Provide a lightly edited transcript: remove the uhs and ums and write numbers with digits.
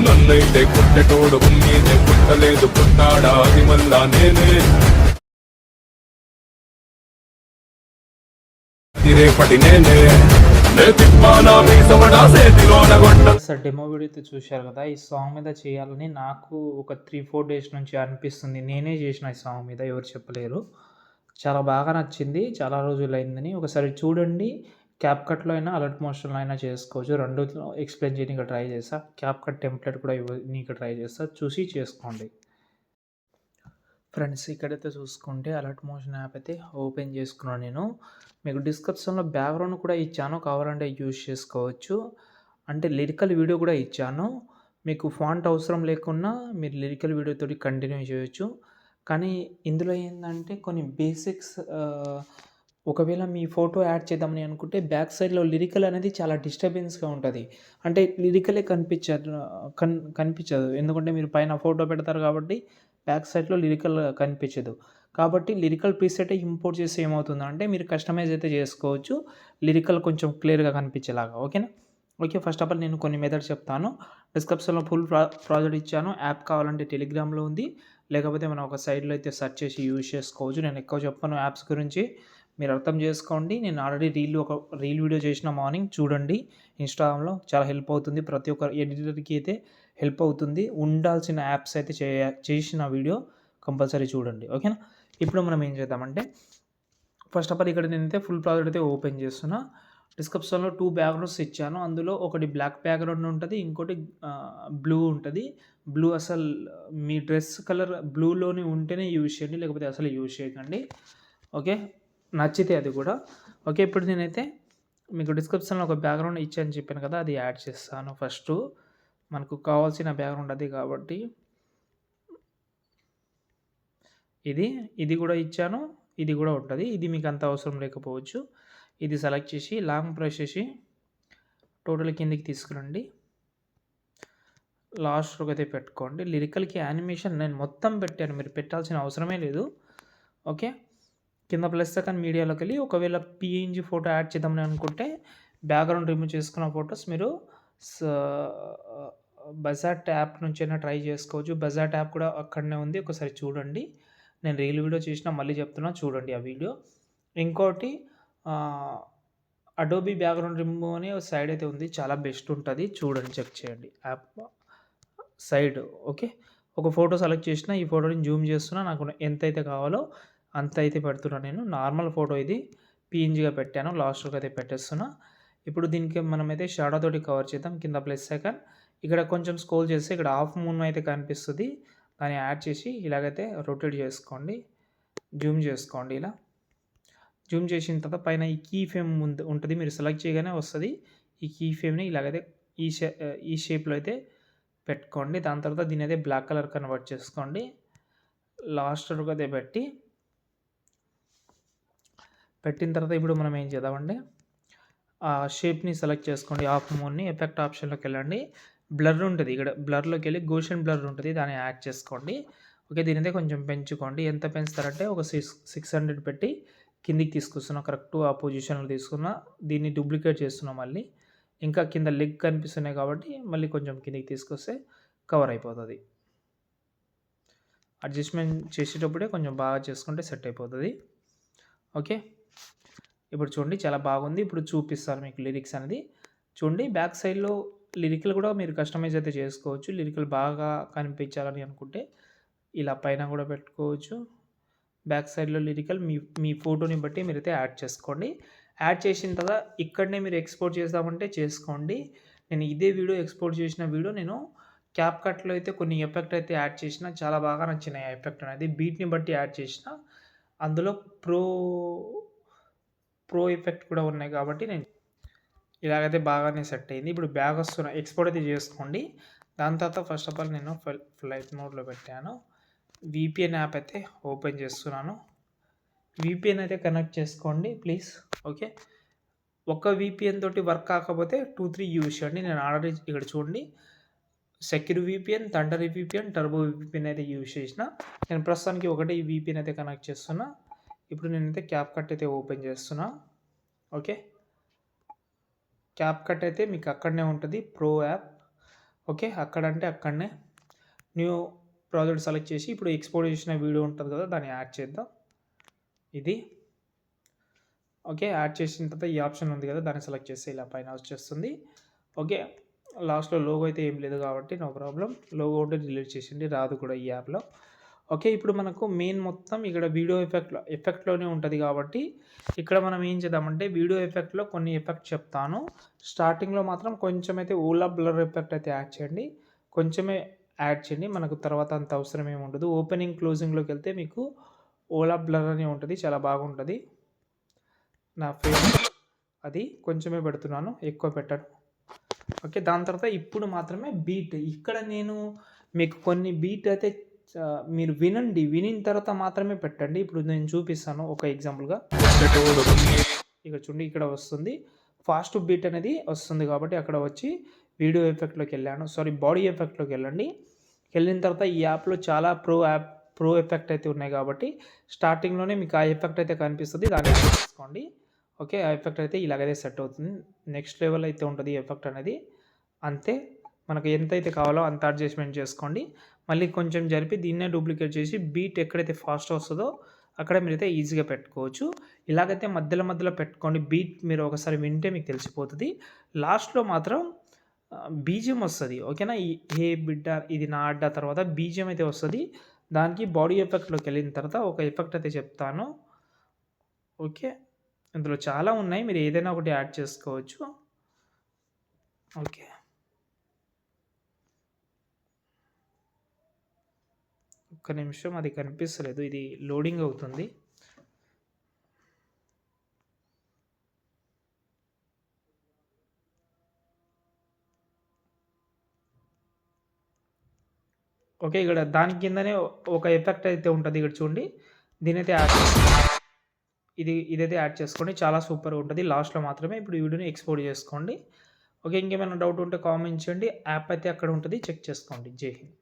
నన్నైతే పుట్టెటోడు ఉన్నీనే పుట్టలేదు పుట్టాడా అది మళ్ళా నేనే రేపటి నేనే సార్ డెమో వీడియో అయితే చూశారు కదా. ఈ సాంగ్ మీద చేయాలని నాకు ఒక 3-4 డేస్ నుంచి అనిపిస్తుంది. నేనే చేసిన ఈ సాంగ్ మీద, ఎవరు చెప్పలేరు. చాలా బాగా నచ్చింది, చాలా రోజులు అయిందని. ఒకసారి చూడండి. క్యాప్‌కట్‌లో అయినా అలర్ట్ మోషన్‌లో అయినా చేసుకోవచ్చు. రెండిట్లో ఎక్స్‌ప్లెయిన్ చేయనీకి ట్రై చేశా. క్యాప్‌కట్ టెంప్లెట్ కూడా ఇవ్వనీకి ట్రై చేస్తా. చూసి చేసుకోండి. ఫ్రెండ్స్, ఇక్కడైతే చూసుకుంటే అలర్ట్ మోషన్ యాప్ అయితే ఓపెన్ చేసుకున్నాను నేను. మీకు డిస్క్రిప్షన్‌లో బ్యాక్‌గ్రౌండ్ కూడా ఇచ్చాను, కావాలంటే యూజ్ చేసుకోవచ్చు. అంటే లిరికల్ వీడియో కూడా ఇచ్చాను. మీకు ఫాంట్ అవసరం లేకున్నా మీరు లిరికల్ వీడియోతోటి కంటిన్యూ చేయొచ్చు. కానీ ఇందులో ఏందంటే కొన్ని బేసిక్స్, ఒకవేళ మీ ఫోటో యాడ్ చేద్దామని అనుకుంటే బ్యాక్ సైడ్‌లో లిరికల్ అనేది చాలా డిస్టర్బెన్స్‌గా ఉంటది. అంటే లిరికలే కనిపించదు. ఎందుకంటే మీరు పైన ఫోటో పెడతారు కాబట్టి బ్యాక్ సైడ్‌లో లిరికల్ కనిపించదు. కాబట్టి లిరికల్ ప్రీసెటే ఇంపోర్ట్ చేస్తే ఏమవుతుందంటే మీరు కస్టమైజ్ అయితే చేసుకోవచ్చు. లిరికల్ కొంచెం క్లియర్‌గా కనిపించేలాగా. ఓకేనా? ఓకే. ఫస్ట్ ఆఫ్ ఆల్ నేను కొన్ని మెథడ్స్ చెప్తాను. డిస్క్రిప్షన్‌లో ఫుల్ ప్రాజెక్ట్ ఇచ్చాను. యాప్ కావాలంటే టెలిగ్రామ్‌లో ఉంది. లేకపోతే మనం ఒక సైడ్‌లో అయితే సెర్చ్ చేసి యూజ్ చేసుకోవచ్చు. నేను ఎక్కువ చెప్పను యాప్స్ గురించి. మీరు అర్థం చేసుకోండి. నేను ఆల్రెడీ ఒక రీల్ వీడియో చేసిన, మార్నింగ్ చూడండి. ఇన్‌స్టాగ్రామ్‌లో చాలా హెల్ప్ అవుతుంది. ప్రతి ఒక్క ఎడిటర్‌కి అయితే హెల్ప్ అవుతుంది. ఉండాల్సిన యాప్స్ అయితే చేసిన వీడియో కంపల్సరీ చూడండి. ఓకేనా? ఇప్పుడు మనం ఏం చేద్దామంటే, ఫస్ట్ ఆఫ్ ఆల్ ఇక్కడ నేనైతే ఫుల్ ప్రాజెక్ట్ అయితే ఓపెన్ చేస్తున్నా. డిస్క్రిప్షన్‌లో 2 బ్యాక్‌గ్రౌండ్స్ ఇచ్చాను. అందులో ఒకటి బ్లాక్ బ్యాక్‌గ్రౌండ్ ఉంటది. ఇంకోటి బ్లూ ఉంటది. బ్లూ అసలు మీ డ్రెస్ కలర్ బ్లూలోనే ఉంటేనే యూజ్ చేయండి. లేకపోతే అసలు యూజ్ చేయకండి. ఓకే. నచ్చితే అది కూడా. ఓకే. ఇప్పుడు నేనైతే మీకు డిస్క్రిప్షన్‌లో ఒక బ్యాక్‌గ్రౌండ్ ఇచ్చానని చెప్పాను కదా! అది యాడ్ చేస్తాను ఫస్టు. మనకు కావాల్సిన బ్యాక్‌గ్రౌండ్ అది కాబట్టి ఇది కూడా ఇచ్చాను. ఇది కూడా ఉంటది. ఇది మీకు అంత అవసరం లేకపోవచ్చు. ఇది సెలెక్ట్ చేసి లాంగ్ ప్రెస్ చేసి టోటల్ కిందకి తీసుకురండి. లాస్ట్ వరకు అయితే పెట్టుకోండి. లిరికల్‌కి యానిమేషన్ నేను మొత్తం పెట్టాను. మీరు పెట్టాల్సిన అవసరమే లేదు. ఓకే. కింద ప్లస్ సెకండ్ మీడియాలోకెళ్ళి ఒకవేళ పీఎన్‌జీ ఫోటో యాడ్ చేద్దామని అనుకుంటే బ్యాక్‌గ్రౌండ్ రిమూవ్ చేసుకున్న ఫోటోస్ మీరు స బజార్ట్ యాప్ నుంచైనా ట్రై చేసుకోవచ్చు. బజార్ట్ యాప్ కూడా అక్కడనే ఉంది. ఒకసారి చూడండి. నేను రీల్ వీడియో చేసినా మళ్ళీ చెప్తున్నా, చూడండి ఆ వీడియో. ఇంకోటి అడోబీ బ్యాక్‌గ్రౌండ్ రిమూవ్ అని ఒక సైడ్ అయితే ఉంది. చాలా బెస్ట్ ఉంటది. చూడండి, చెక్ చేయండి యాప్ సైడ్. ఓకే. ఒక ఫోటో సెలెక్ట్ చేసిన, ఈ ఫోటోని జూమ్ చేస్తున్నా. నాకు ఎంతైతే కావాలో అంత అయితే పెడుతున్నా నేను. నార్మల్ ఫోటో ఇది. పీఎన్‌జీగా పెట్టాను. లాస్ట్ వరకు అయితే పెట్టేస్తున్నా. ఇప్పుడు దీనికి మనమైతే షాడో తోటి కవర్ చేద్దాం. కింద ప్లస్ ఐకాన్ ఇక్కడ కొంచెం స్క్రోల్ చేస్తే ఇక్కడ హాఫ్ మూన్ అయితే కనిపిస్తది. దాన్ని యాడ్ చేసి ఇలాగైతే రొటేట్ చేసుకోండి. జూమ్ చేసుకోండి ఇలా. జూమ్ చేసిన తర్వాత పైన ఈ కీ ఫ్రేమ్ ఉంటది. మీరు సెలెక్ట్ చేయగానే వస్తది. ఈ కీ ఫ్రేమ్‌ని ఇలాగైతే ఈ షేప్‌లో అయితే పెట్టుకోండి. దాని తర్వాత దీన్ని అయితే బ్లాక్ కలర్ కన్వర్ట్ చేసుకోండి. లాస్ట్ వరకు అయితే పెట్టిన తర్వాత ఇప్పుడు మనం ఏం చేద్దామంటే ఆ షేప్‌ని సెలెక్ట్ చేసుకోండి. హాఫ్ మూన్‌ని ఎఫెక్ట్ ఆప్షన్‌లోకి వెళ్ళండి. బ్లర్ ఉంటది. ఇక్కడ బ్లర్‌లోకి వెళ్ళి గోషన్ బ్లర్ ఉంటది. దాన్ని యాడ్ చేసుకోండి. ఓకే. దీనైతే కొంచెం పెంచుకోండి. ఎంత పెంచుతారంటే ఒక 600 పెట్టి కిందికి తీసుకొస్తున్నా. కరెక్ట్ ఆ పొజిషన్‌లో తీసుకున్నా. దీన్ని డూప్లికేట్ చేస్తున్నా మళ్ళీ. ఇంకా కింద లెగ్ కనిపిస్తున్నాయి కాబట్టి మళ్ళీ కొంచెం కిందికి తీసుకొస్తే కవర్ అయిపోతది. అడ్జస్ట్‌మెంట్ చేసేటప్పుడే కొంచెం బాగా చేసుకుంటే సెట్ అయిపోతది. ఓకే. ఇప్పుడు చూడండి చాలా బాగుంది. ఇప్పుడు చూపిస్తాను మీకు లిరిక్స్ అనేది. చూడండి బ్యాక్ సైడ్‌లో లిరికల్ కూడా మీరు కస్టమైజ్ అయితే చేసుకోవచ్చు. లిరికల్ బాగా కనిపించాలని అనుకుంటే ఇలా పైన కూడా పెట్టుకోవచ్చు. బ్యాక్ సైడ్‌లో లిరికల్ మీ ఫోటోని బట్టి మీరైతే యాడ్ చేసుకోండి. యాడ్ చేసిన తర్వాత ఇక్కడనే మీరు ఎక్స్‌పోర్ట్ చేద్దామంటే చేసుకోండి. నేను ఇదే వీడియో ఎక్స్‌పోర్ట్ చేసిన వీడియో నేను క్యాప్‌కట్‌లో అయితే కొన్ని ఎఫెక్ట్ అయితే యాడ్ చేసిన. చాలా బాగా నచ్చినాయి ఆ ఎఫెక్ట్ అనేది. బీట్‌ని బట్టి యాడ్ చేసిన. అందులో ప్రో ఎఫెక్ట్ కూడా ఉన్నాయి కాబట్టి నేను ఇలాగైతే బాగానే సెట్ అయింది. ఇప్పుడు బ్యాక్ ఎక్స్‌పోర్ట్ అయితే చేసుకోండి. దాని తర్వాత ఫస్ట్ ఆఫ్ ఆల్ నేను ఫ్లైట్ మోడ్‌లో పెట్టాను. వీపీఎన్ యాప్ అయితే ఓపెన్ చేస్తున్నాను. వీపీఎన్ అయితే కనెక్ట్ చేసుకోండి ప్లీజ్. ఓకే. ఒక్క వీపీఎన్ తోటి వర్క్ కాకపోతే 2, 3 యూజ్ చేయండి. నేను ఆల్రెడీ ఇక్కడ చూడండి secure VPN, thunder VPN, turbo VPN అయితే యూజ్ చేసిన. నేను ప్రస్తుతానికి ఒకటే ఈ వీపీఎన్ అయితే కనెక్ట్ చేస్తున్నా. ఇప్పుడు నేనైతే క్యాప్‌కట్ అయితే ఓపెన్ చేస్తున్నా. ఓకే. క్యాప్‌కట్ అయితే మీకు అక్కడనే ఉంటది. Pro app. ఓకే. అక్కడంటే అక్కడనే న్యూ ప్రాజెక్ట్ సెలెక్ట్ చేసి ఇప్పుడు ఎక్స్‌పోర్ట్ చేసిన వీడియో ఉంటది కదా! దాన్ని యాడ్ చేద్దాం. ఇది. ఓకే. యాడ్ చేసిన తర్వాత ఈ ఆప్షన్ ఉంది కదా! దాన్ని సెలెక్ట్ చేస్తే ఇలా పైన వచ్చేస్తుంది. ఓకే. లాస్ట్‌లో లోగో అయితే ఏం లేదు కాబట్టి నో ప్రాబ్లమ్. లోగో ఉంటే డిలీట్ చేసేయండి. రాదు కూడా ఈ యాప్‌లో. ఓకే. ఇప్పుడు మనకు మెయిన్ మొత్తం ఇక్కడ వీడియో ఎఫెక్ట్‌లోనే ఉంటది కాబట్టి ఇక్కడ మనం ఏం చేద్దామంటే వీడియో ఎఫెక్ట్‌లో కొన్ని ఎఫెక్ట్ చెప్తాను. స్టార్టింగ్‌లో మాత్రం కొంచెం అయితే ఓలా బ్లర్ ఎఫెక్ట్ అయితే యాడ్ చేయండి. కొంచెమే యాడ్ చేయండి. మనకు తర్వాత అంత అవసరం ఏమి ఉండదు. ఓపెనింగ్, క్లోజింగ్‌లోకెళ్తే మీకు ఓలా బ్లర్ అని ఉంటది. చాలా బాగుంటది. నా ఫేవరెట్ అది. కొంచెమే పెడుతున్నాను. ఎక్కువ పెట్టను. ఓకే. దాని తర్వాత ఇప్పుడు మాత్రమే బీట్. ఇక్కడ నేను మీకు కొన్ని బీట్ అయితే మీరు వినండి. వినిన తర్వాత మాత్రమే పెట్టండి. ఇప్పుడు నేను చూపిస్తాను ఒక ఎగ్జాంపుల్‌గా. గుండెతోడు గుమ్మి ఇక్కడ చూడండి ఇక్కడ వస్తుంది. ఫాస్ట్ బీట్ అనేది వస్తుంది కాబట్టి అక్కడ వచ్చి వీడియో ఎఫెక్ట్‌లోకెళ్ళాను. బాడీ ఎఫెక్ట్‌లోకెళ్ళండి. వెళ్ళిన తర్వాత ఈ యాప్‌లో చాలా ప్రో ఎఫెక్ట్ అయితే ఉన్నాయి కాబట్టి స్టార్టింగ్‌లోనే మీకు ఆ ఎఫెక్ట్ అయితే కనిపిస్తది. దాన్ని యాడ్ చేసుకోండి. ఓకే. ఆ ఎఫెక్ట్ అయితే ఇలాగైతే సెట్ అవుతుంది. నెక్స్ట్ లెవెల్ అయితే ఉంటది ఎఫెక్ట్ అనేది. అంతే. మనకు ఎంతైతే కావాలో అంత అడ్జస్ట్‌మెంట్ చేసుకోండి. మళ్ళీ కొంచెం జరిపి దీన్నే డూప్లికేట్ చేసి బీట్ ఎక్కడైతే ఫాస్ట్ వస్తదో అక్కడ మీరైతే ఈజీగా పెట్టుకోవచ్చు. ఇలాగైతే మధ్యలో మధ్యలో పెట్టుకోండి. బీట్ మీరు ఒకసారి వింటే మీకు తెలిసిపోతది. లాస్ట్‌లో మాత్రం బీజీఎం వస్తది. ఓకేనా? హే బిడ్డ ఇది నా అడ్డా తర్వాత బీజీఎం అయితే వస్తది. దానికి బాడీ ఎఫెక్ట్‌లోకెళ్ళిన తర్వాత ఒక ఎఫెక్ట్ అయితే చెప్తాను. ఓకే. ఇందులో చాలా ఉన్నాయి. మీరు ఏదైనా ఒకటి యాడ్ చేసుకోవచ్చు. ఓకే. ఒక్క నిమిషం అది కనిపిస్తలేదు. ఇది లోడింగ్ అవుతుంది. ఓకే. ఇక్కడ దాని కిందనే ఒక ఎఫెక్ట్ అయితే ఉంటది. ఇక్కడ చూడండి. దీనైతే యాడ్ ఇదైతే యాడ్ చేసుకోండి. చాలా సూపర్‌గా ఉంటది. లాస్ట్‌లో మాత్రమే ఇప్పుడు ఈ వీడియోని ఎక్స్‌పోర్ట్ చేసుకోండి. ఓకే. ఇంకేమైనా డౌట్ ఉంటే కామెంట్ చేయండి. యాప్ అయితే అక్కడ ఉంటది. చెక్ చేసుకోండి. జై హింద్.